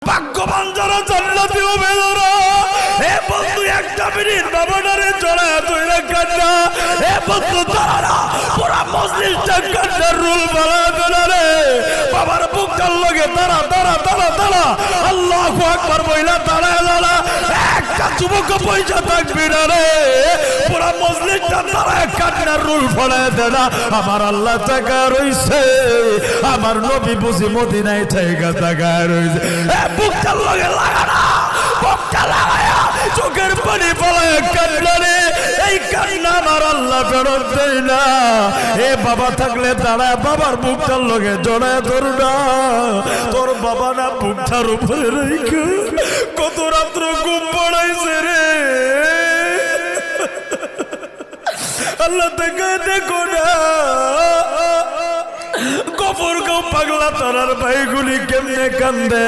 ভাগ্যবান যারা জান্নাতি হবে যারা। এ বন্ধু একটা মিনিট বাবাটারে জড়ায় তৈরা কান্না। এ বন্ধু তারা পুরা মজলিসটা কান্নার রুল বানায় দেনা রে। বাবার বুকটার লগে তারা তারা তারা তারা আল্লাহু আকবার বইলা দাঁড়ায় দাঁড়া। একটা যুবক পয়সা থাকবি না রে। পুরা মজলিসটা তারা কান্নার রুল ফলায় দেনা। আমার আল্লাহ টাকা রইছে, আমার নবী বুঝি মদিনায় থেকে টাকা রইছে। এ বুকটার লগে লাগানা, বুকটা লাগায়া চোখের পানি ফলায় কান্না রে। এই কান্না আমার আল্লাহ ফেরত দেয় না। এ বাবা থাকলে দাঁড়া, বাবার বুকটার লগে জড়ায় ধর না। তোর বাবা না বুকটার উপরে রেখে কত রাত্র ঘুম পড়াইছে রে। আল্লাহ থেকে দেখো না কবর গো পাগলা তারার ভাইগুলি কেমনে কান্দে।